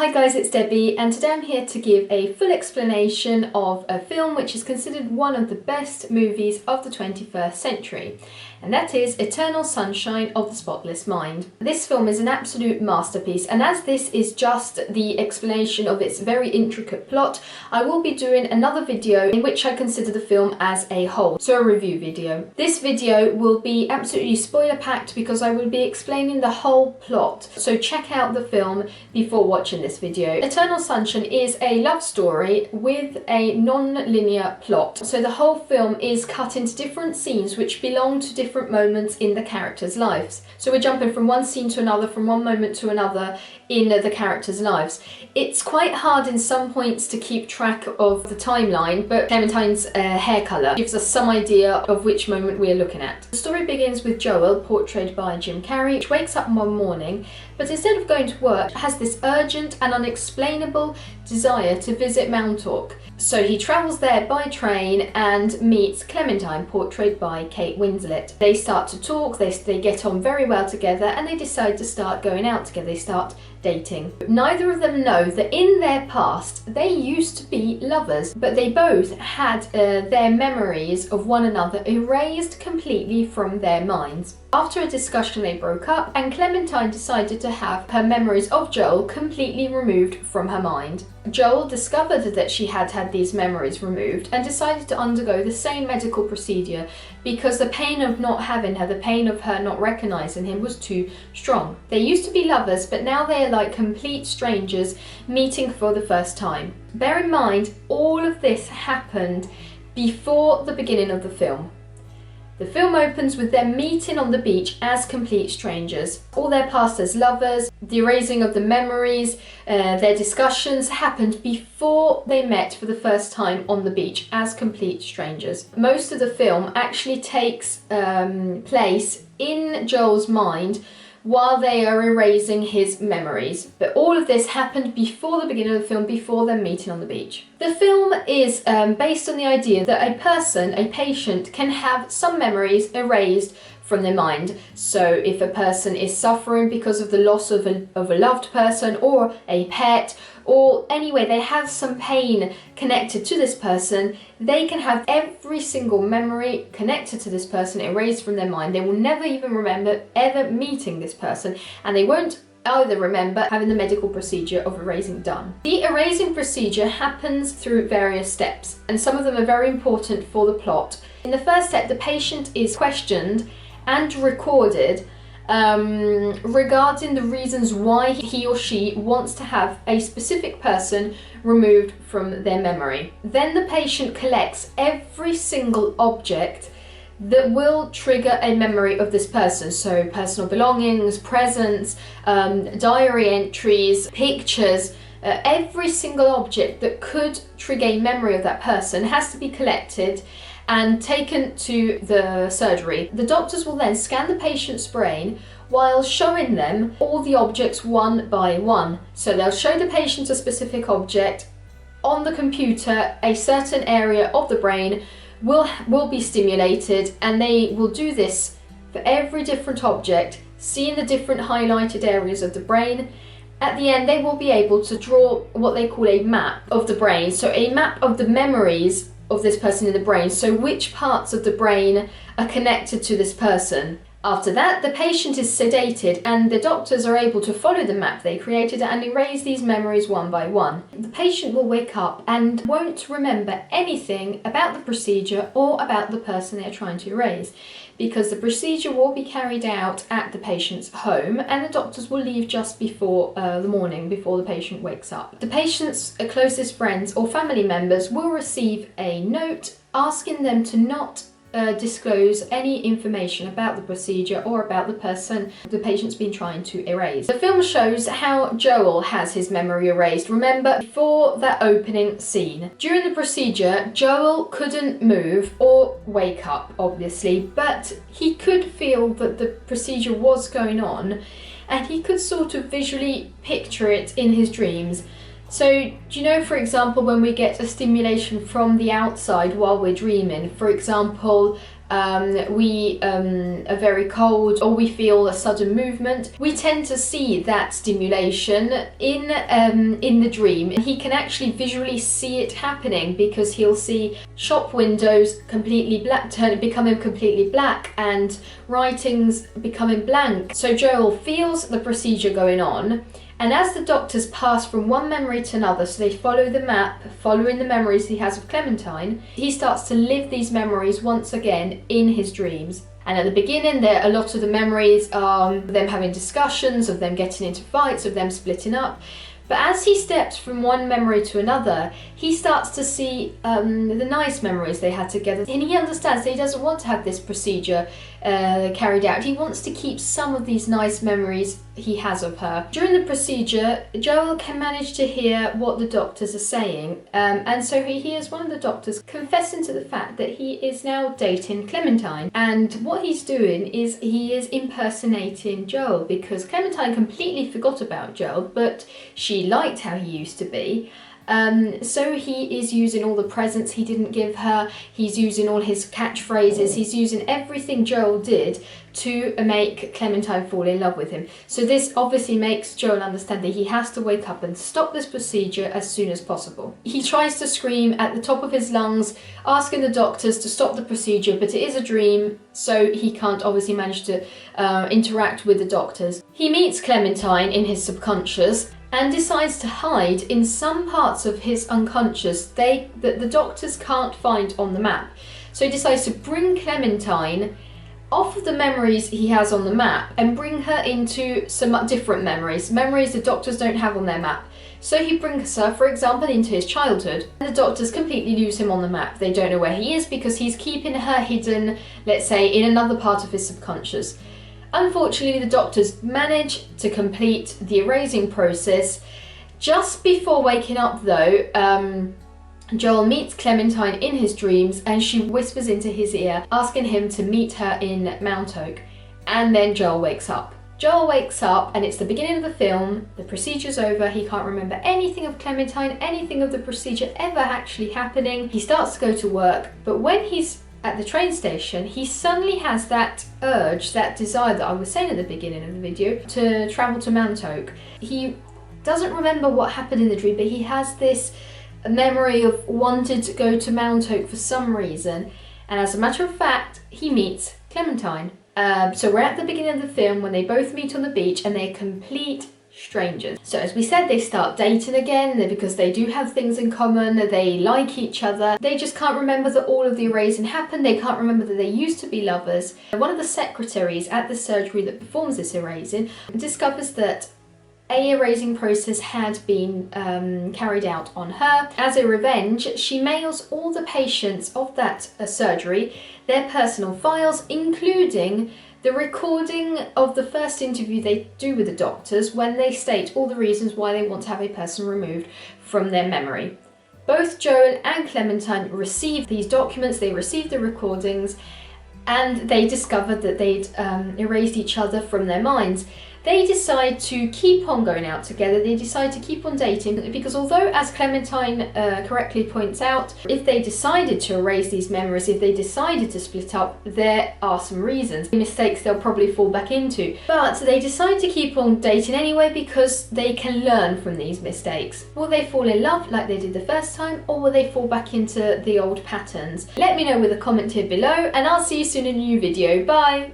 Hi guys, it's Debbie, and today I'm here to give a full explanation of a film which is considered one of the best movies of the 21st century, and that is Eternal Sunshine of the Spotless Mind. This film is an absolute masterpiece, and as this is just the explanation of its very intricate plot, I will be doing another video in which I consider the film as a whole, so a review video. This video will be absolutely spoiler packed because I will be explaining the whole plot, so check out the film before watching this video. Eternal Sunshine is a love story with a non-linear plot. So the whole film is cut into different scenes which belong to different moments in the characters' lives. So we're jumping from one scene to another, from one moment to another in the characters' lives. It's quite hard in some points to keep track of the timeline, but Clementine's hair colour gives us some idea of which moment we are looking at. The story begins with Joel, portrayed by Jim Carrey, which wakes up one morning, but instead of going to work, has this urgent and unexplainable desire to visit Mount Ork. So he travels there by train and meets Clementine, portrayed by Kate Winslet. They start to talk, they get on very well together, and they decide to start going out together. They start dating. Neither of them know that in their past they used to be lovers, but they both had their memories of one another erased completely from their minds. After a discussion, they broke up, and Clementine decided to have her memories of Joel completely removed from her mind. Joel discovered that she had had these memories removed and decided to undergo the same medical procedure because the pain of not having her, the pain of her not recognizing him, was too strong. They used to be lovers, but now they are like complete strangers meeting for the first time. Bear in mind, all of this happened before the beginning of the film. The film opens with them meeting on the beach as complete strangers. All their past as lovers, the erasing of the memories, their discussions happened before they met for the first time on the beach as complete strangers. Most of the film actually takes place in Joel's mind while they are erasing his memories. But all of this happened before the beginning of the film, before them meeting on the beach. The film is based on the idea that a person, a patient, can have some memories erased from their mind. So if a person is suffering because of the loss of a loved person or a pet, or anyway they have some pain connected to this person, they can have every single memory connected to this person erased from their mind. They will never even remember ever meeting this person, and they won't either remember having the medical procedure of erasing done. The erasing procedure happens through various steps, and some of them are very important for the plot. In the first step, the patient is questioned and recorded regarding the reasons why he or she wants to have a specific person removed from their memory. Then the patient collects every single object that will trigger a memory of this person. So personal belongings, presents, diary entries, pictures, every single object that could trigger a memory of that person has to be collected and taken to the surgery. The doctors will then scan the patient's brain while showing them all the objects one by one. So they'll show the patient a specific object. On the computer, a certain area of the brain will be stimulated, and they will do this for every different object, seeing the different highlighted areas of the brain. At the end, they will be able to draw what they call a map of the brain. So a map of the memories of this person in the brain, so which parts of the brain are connected to this person. After that, the patient is sedated, and the doctors are able to follow the map they created and erase these memories one by one. The patient will wake up and won't remember anything about the procedure or about the person they're trying to erase, because the procedure will be carried out at the patient's home, and the doctors will leave just before the morning, before the patient wakes up. The patient's closest friends or family members will receive a note asking them to not disclose any information about the procedure or about the person the patient's been trying to erase. The film shows how Joel has his memory erased. Remember, before that opening scene, during the procedure, Joel couldn't move or wake up, obviously, but he could feel that the procedure was going on, and he could sort of visually picture it in his dreams. So, do you know, for example, when we get a stimulation from the outside while we're dreaming, for example, we are very cold, or we feel a sudden movement, we tend to see that stimulation in the dream. He can actually visually see it happening because he'll see shop windows completely black, becoming completely black, and writings becoming blank. So Joel feels the procedure going on, and as the doctors pass from one memory to another, so they follow the map, following the memories he has of Clementine, he starts to live these memories once again in his dreams. And at the beginning, a lot of the memories are them having discussions, of them getting into fights, of them splitting up. But as he steps from one memory to another, he starts to see the nice memories they had together. And he understands that he doesn't want to have this procedure carried out. He wants to keep some of these nice memories he has of her. During the procedure, Joel can manage to hear what the doctors are saying. And so he hears one of the doctors confessing to the fact that he is now dating Clementine. And what he's doing is he is impersonating Joel, because Clementine completely forgot about Joel, but she liked how he used to be. So he is using all the presents he didn't give her, he's using all his catchphrases, he's using everything Joel did to make Clementine fall in love with him. So this obviously makes Joel understand that he has to wake up and stop this procedure as soon as possible. He tries to scream at the top of his lungs, asking the doctors to stop the procedure, but it is a dream, so he can't obviously manage to interact with the doctors. He meets Clementine in his subconscious and decides to hide in some parts of his unconscious that the doctors can't find on the map. So he decides to bring Clementine off of the memories he has on the map and bring her into some different memories the doctors don't have on their map. So he brings her, for example, into his childhood, and the doctors completely lose him on the map. They don't know where he is because he's keeping her hidden, let's say, in another part of his subconscious. Unfortunately, the doctors manage to complete the erasing process. Just before waking up, though, Joel meets Clementine in his dreams, and she whispers into his ear, asking him to meet her in Mount Oak. And then Joel wakes up. And it's the beginning of the film. The procedure's over. He can't remember anything of Clementine, anything of the procedure ever actually happening. He starts to go to work, but when he's at the train station, he suddenly has that urge, that desire that I was saying at the beginning of the video, to travel to Mount Oak. He doesn't remember what happened in the dream, but he has this memory of wanting to go to Mount Oak for some reason. And as a matter of fact, he meets Clementine. So we're at the beginning of the film when they both meet on the beach, and they're complete strangers. So as we said, they start dating again because they do have things in common, they like each other. They just can't remember that all of the erasing happened. They can't remember that they used to be lovers. One of the secretaries at the surgery that performs this erasing discovers that a erasing process had been carried out on her. As a revenge, she mails all the patients of that surgery their personal files, including the recording of the first interview they do with the doctors, when they state all the reasons why they want to have a person removed from their memory. Both Joel and Clementine received these documents, they received the recordings, and they discovered that they'd erased each other from their minds. They decide to keep on going out together, they decide to keep on dating, because although, as Clementine correctly points out, if they decided to erase these memories, if they decided to split up, there are some reasons, mistakes they'll probably fall back into. But they decide to keep on dating anyway because they can learn from these mistakes. Will they fall in love like they did the first time, or will they fall back into the old patterns? Let me know with a comment here below, and I'll see you soon in a new video. Bye!